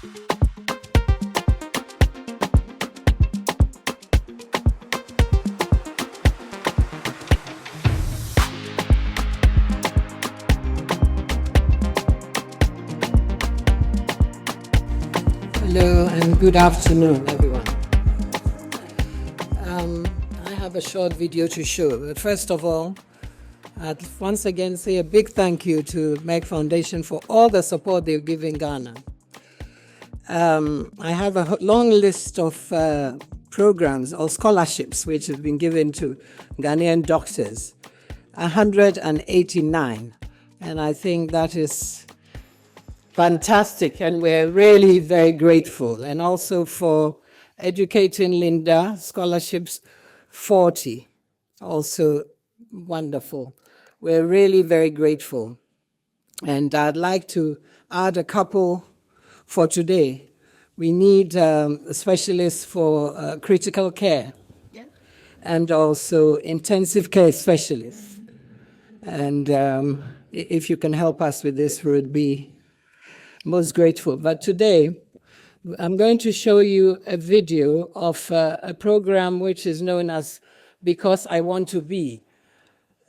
Hello and good afternoon, everyone. I have a short video to show. But first of all, I'd once again say a big thank you to Merck Foundation for all the support they've given Ghana. I have a long list of programs or scholarships which have been given to Ghanaian doctors, 189, and I think that is fantastic, and we're really very grateful. And also for educating Linda, scholarships 40, also wonderful. We're really very grateful. And I'd like to add a couple for today. We need specialists for critical care, and also intensive care specialists. And if you can help us with this, we would be most grateful. But today, I'm going to show you a video of a program which is known as Because I Want to Be,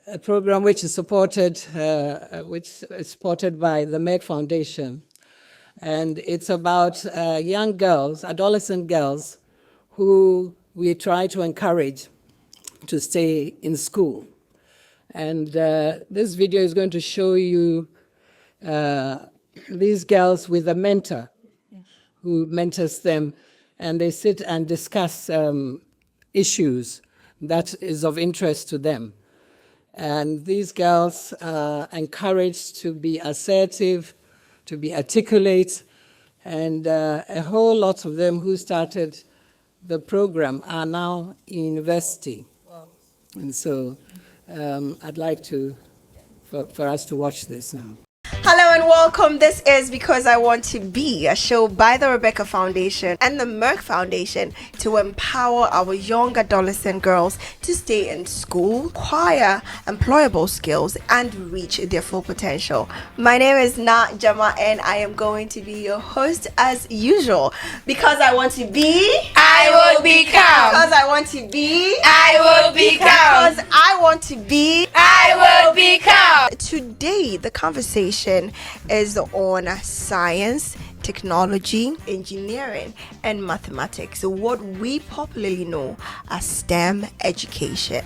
a program which is supported, by the Merck Foundation. And it's about young girls, adolescent girls, who we try to encourage to stay in school. And this video is going to show you these girls with a mentor who mentors them, and they sit and discuss issues that is of interest to them. And these girls are encouraged to be assertive, to be articulate, and a whole lot of them who started the program are now in university. Wow. And so I'd like for us to watch this now. Hello and welcome. This is Because I Want to Be, a show by the Rebecca Foundation and the Merck Foundation to empower our young adolescent girls to stay in school, acquire employable skills, and reach their full potential. My name is Na Jama, and I am going to be your host as usual. Because I want to be, I will become. Because I want to be, I will become. Because I want to be, I will become. Today, the conversation is on science, technology, engineering, and mathematics, what we popularly know as STEM education.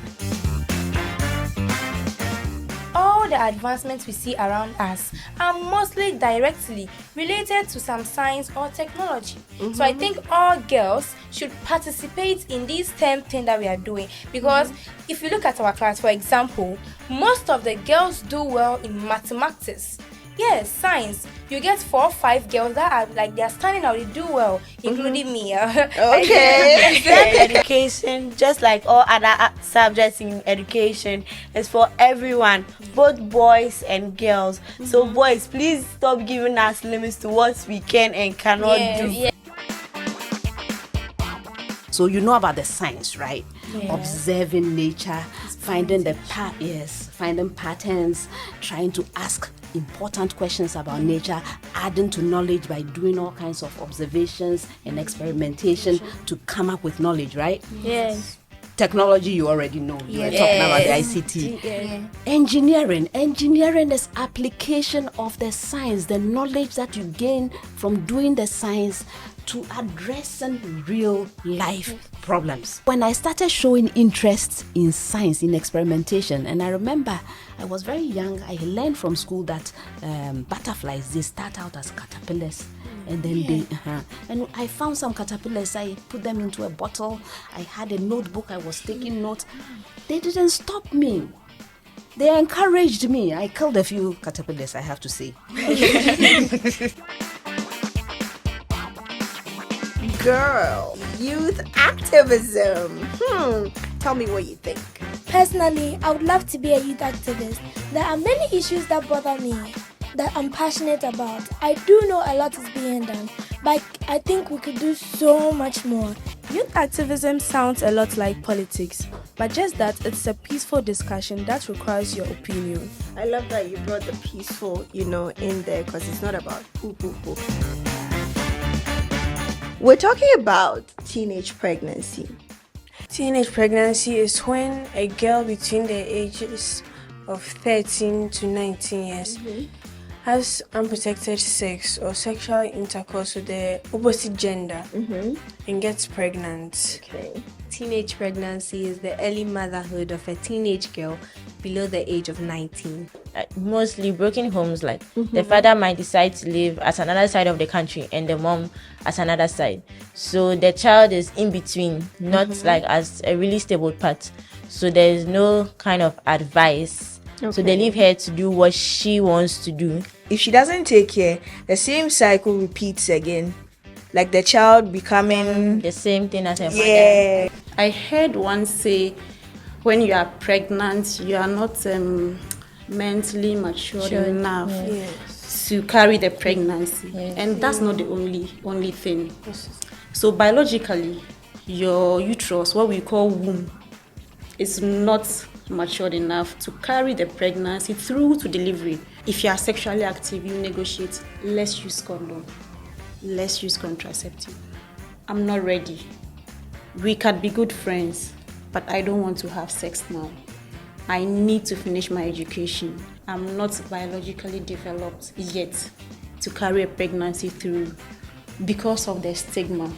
All the advancements we see around us are mostly directly related to some science or technology. So I think all girls should participate in this STEM thing that we are doing, because if you look at our class, for example, most of the girls do well in mathematics. Yes, science. You get 4 or 5 girls that are like they are standing out, they do well, including me. Okay. Education, just like all other subjects in education, is for everyone, both boys and girls. So boys, please stop giving us limits to what we can and cannot do. Yeah. So you know about the science, right? Yeah. Observing nature, finding finding patterns, trying to ask important questions about nature, adding to knowledge by doing all kinds of observations and experimentation to come up with knowledge, right? Yes. Technology, you already know. You were talking about the ICT. Yeah. Engineering is application of the science, the knowledge that you gain from doing the science to addressing real life problems. When I started showing interest in science, in experimentation, and I remember I was very young, I learned from school that butterflies, they start out as caterpillars. And then and I found some caterpillars, I put them into a bottle, I had a notebook, I was taking notes. They didn't stop me. They encouraged me. I killed a few caterpillars, I have to say. Girl, youth activism. Tell me what you think. Personally, I would love to be a youth activist. There are many issues that bother me that I'm passionate about. I do know a lot is being done, but I think we could do so much more. Youth activism sounds a lot like politics, but just that it's a peaceful discussion that requires your opinion. I love that you brought the peaceful, in there, because it's not about who. We're talking about teenage pregnancy. Teenage pregnancy is when a girl between the ages of 13 to 19 years has unprotected sex or sexual intercourse with the opposite gender and gets pregnant. Okay. Teenage pregnancy is the early motherhood of a teenage girl below the age of 19. Mostly broken homes, like the father might decide to live at another side of the country and the mom at another side. So the child is in between, not like as a really stable part. So there is no kind of advice. So they leave her to do what she wants to do. If she doesn't take care, the same cycle repeats again. Like the child becoming The same thing as her mother. yeah. I heard one say, when you are pregnant, you are not mentally mature enough to carry the pregnancy, and that's not the only thing. So biologically, your uterus, what we call womb, is not matured enough to carry the pregnancy through to delivery. If you are sexually active, you negotiate. Let's use condom. Let's use contraceptive. I'm not ready. We can be good friends, but I don't want to have sex now. I need to finish my education. I'm not biologically developed yet to carry a pregnancy through because of the stigma.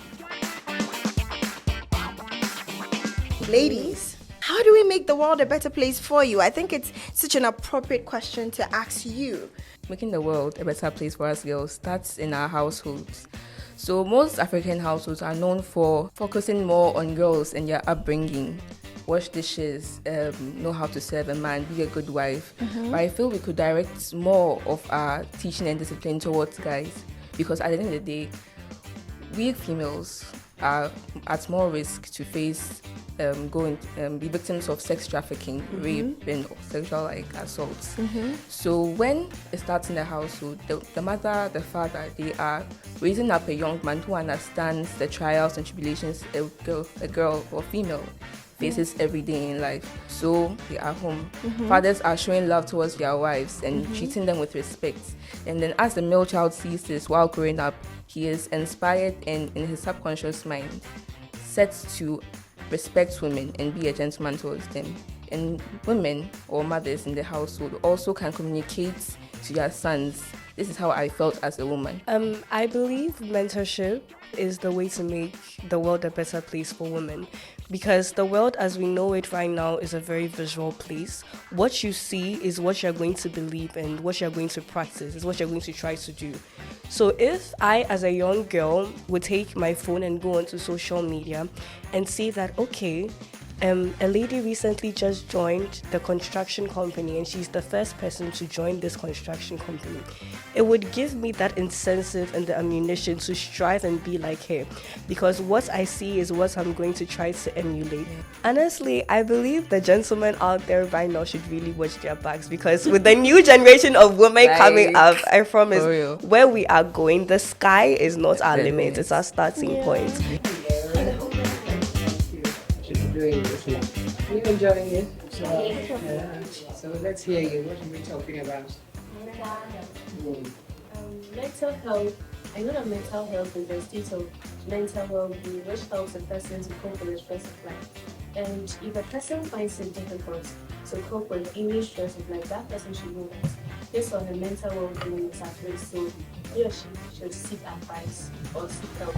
Ladies, how do we make the world a better place for you? I think it's such an appropriate question to ask you. Making the world a better place for us girls starts in our households. So most African households are known for focusing more on girls and their upbringing. Wash dishes, know how to serve a man, be a good wife. But I feel we could direct more of our teaching and discipline towards guys, because at the end of the day, we females are at more risk to face be victims of sex trafficking, rape, and sexual assaults. So when it starts in the household, the mother, the father, they are raising up a young man who understands the trials and tribulations a girl or female faces every day in life. So they are home. Fathers are showing love towards their wives and treating them with respect. And then as the male child sees this while growing up, he is inspired and in his subconscious mind set to respect women and be a gentleman towards them. And women or mothers in the household also can communicate to their sons. This is how I felt as a woman. I believe mentorship is the way to make the world a better place for women, because the world as we know it right now is a very visual place. What you see is what you're going to believe, and what you're going to practice is what you're going to try to do. So if I, as a young girl, would take my phone and go onto social media and see that, okay, a lady recently just joined the construction company and she's the first person to join this construction company, it would give me that incentive and the ammunition to strive and be like her, because what I see is what I'm going to try to emulate. Honestly, I believe the gentlemen out there right now should really watch their backs, because with the new generation of women coming up, I promise where we are going, the sky is not our limit, it's our starting point. Are you enjoying it? So let's hear you. What are we talking about? Mental health. I know that mental health is a state of mental well-being which helps a person to cope with the stress of life. And if a person finds it difficult to cope with any stress of life, that person should know that this or her mental well-being is at risk, so he or she should seek advice or seek help.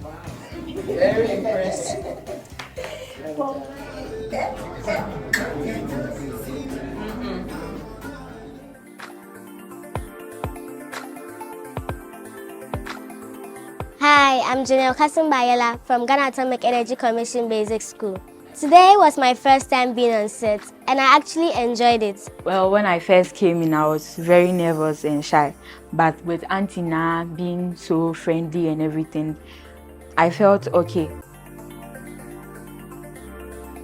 Wow. Very impressed. Hi, I'm Janelle Kasimbayela from Ghana Atomic Energy Commission Basic School. Today was my first time being on set, and I actually enjoyed it. Well, when I first came in, I was very nervous and shy. But with Auntie Na being so friendly and everything, I felt okay.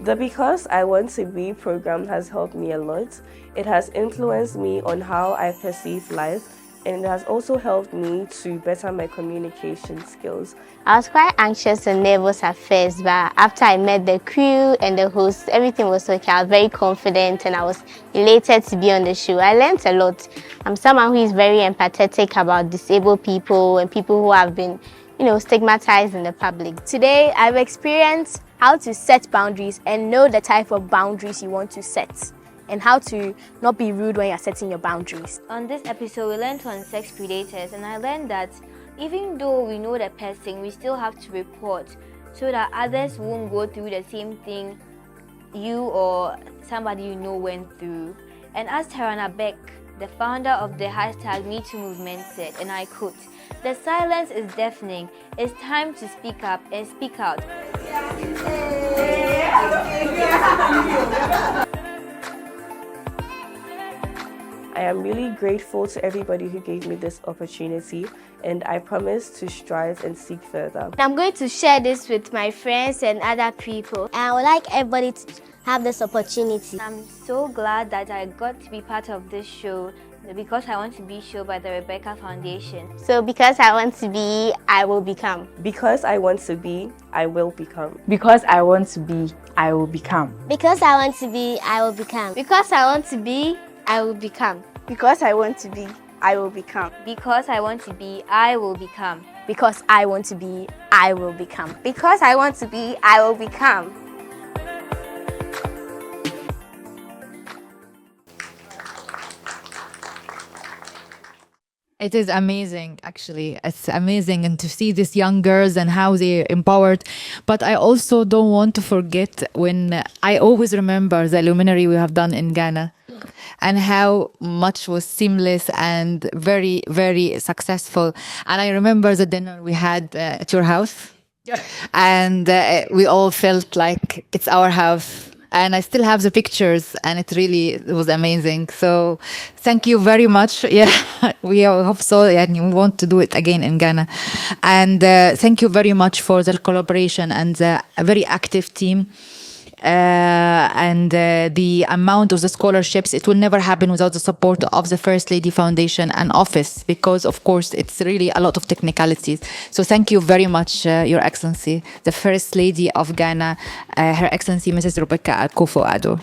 The Because I Want to Be program has helped me a lot. It has influenced me on how I perceive life, and it has also helped me to better my communication skills. I was quite anxious and nervous at first, but after I met the crew and the hosts, everything was okay. I was very confident and I was elated to be on the show. I learned a lot. I'm someone who is very empathetic about disabled people and people who have been, stigmatized in the public. Today, I've experienced how to set boundaries and know the type of boundaries you want to set, and how to not be rude when you're setting your boundaries. On this episode, we learned on sex predators, and I learned that even though we know the person, we still have to report so that others won't go through the same thing you or somebody you know went through. And as Tarana Beck, the founder of the hashtag #MeToo movement, said, and I quote, "The silence is deafening. It's time to speak up and speak out." I am really grateful to everybody who gave me this opportunity, and I promise to strive and seek further. I'm going to share this with my friends and other people. And I would like everybody to have this opportunity. I'm so glad that I got to be part of this show, Because I Want to Be show by the Rebecca Foundation. So because I want to be, I will become. Because I want to be, I will become. Because I want to be, I will become. Because I want to be, I will become. Because I want to be, I will become. Because I want to be, I will become. Because I want to be, I will become. Because I want to be, I will become. Because I want to be, I will become. It is amazing, actually. It's amazing, and to see these young girls and how they're empowered. But I also don't want to forget when I always remember the luminary we have done in Ghana and how much was seamless and very, very successful. And I remember the dinner we had at your house. And we all felt like it's our house. And I still have the pictures, and it was amazing. So thank you very much. Yeah, we hope so, and we want to do it again in Ghana. And thank you very much for the collaboration and the very active team. And the amount of the scholarships, it will never happen without the support of the First Lady Foundation and office, because of course it's really a lot of technicalities. So thank you very much, Your Excellency, the First Lady of Ghana, Her Excellency Mrs. Rebecca AKUFO ADDO.